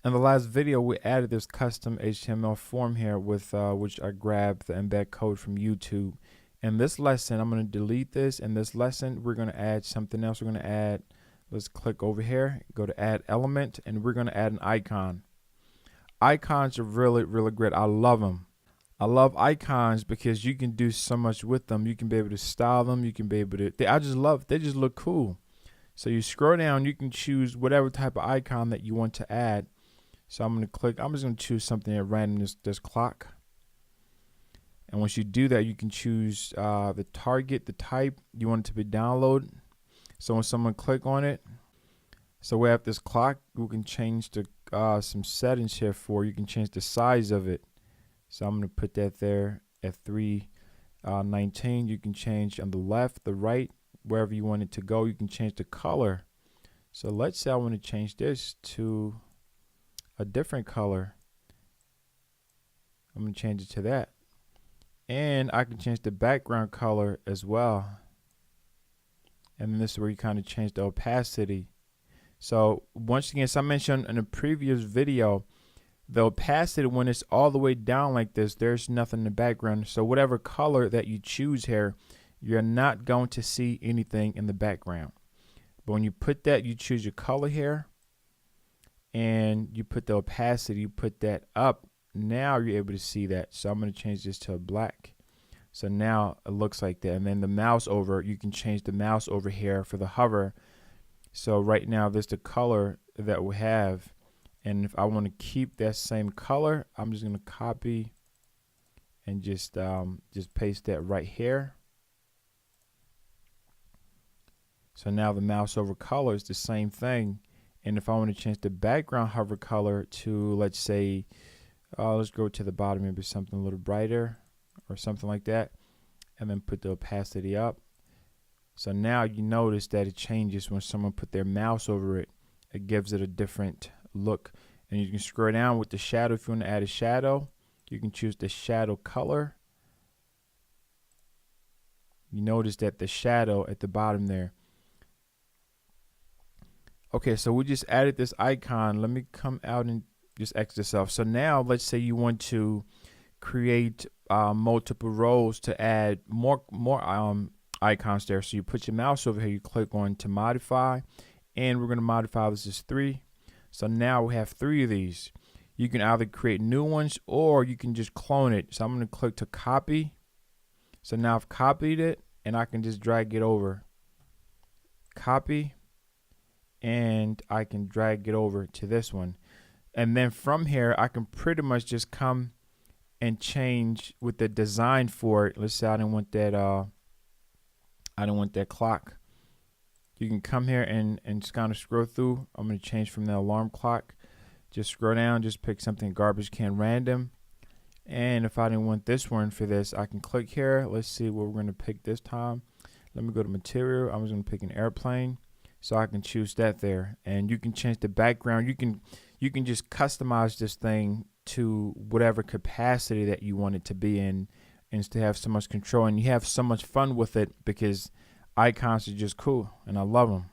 In the last video, we added this custom HTML form here with which I grabbed the embed code from YouTube. In this lesson, I'm going to delete this. In this lesson, we're going to add something else. We're going to add, let's click over here, go to add element, and we're going to add an icon. Icons are really great. I love them. I love icons because you can do so much with them. You can be able to style them. You can be able to, they just look cool. So you scroll down, you can choose whatever type of icon that you want to add. So I'm going to click, I'm just going to choose something at random, this clock. And once you do that, you can choose the target, the type you want it to be downloaded. So when someone click on it, so we have this clock, we can change the some settings here for, you can change the size of it. So I'm going to put that there at 319. You can change on the left, the right, wherever you want it to go. You can change the color. So let's say I want to change this to a different color. I'm going to change it to that. And I can change the background color as well. And then this is where you kind of change the opacity. So once again, as I mentioned in a previous video, the opacity, when it's all the way down like this, there's nothing in the background. So whatever color that you choose here, you're not going to see anything in the background. But when you put that, you choose your color here and you put the opacity, you put that up. Now you're able to see that. So I'm going to change this to a black. So now it looks like that. And then the mouse over, you can change the mouse over here for the hover. So right now this is the color that we have. And if I want to keep that same color, I'm just going to copy and just paste that right here. So now the mouse over color is the same thing. And if I want to change the background hover color to, let's say, let's go to the bottom, maybe something a little brighter or something like that, and then put the opacity up. So now you notice that it changes when someone put their mouse over it. It gives it a different look. And you can scroll down with the shadow. If you want to add a shadow, you can choose the shadow color. You notice that the shadow at the bottom there. Okay, so we just added this icon. Let me come out and just exit this off. So now let's say you want to create multiple rows to add more icons there. So you put your mouse over here, you click on to modify, and we're going to modify this as 3. So now we have 3 of these. You can either create new ones or you can just clone it. So I'm going to click to copy. So now I've copied it and I can just drag it over. Copy, and I can drag it over to this one. And then from here, I can pretty much just come and change with the design for it. Let's say I don't want that clock. You can come here and just kind of scroll through. I'm going to change from the alarm clock. Just scroll down, just pick something garbage can random. And if I didn't want this one for this, I can click here. Let's see what we're going to pick this time. Let me go to material. I'm just going to pick an airplane. So I can choose that there. And you can change the background. You can just customize this thing to whatever capacity that you want it to be in, and to have so much control. And you have so much fun with it because icons are just cool, and I love them.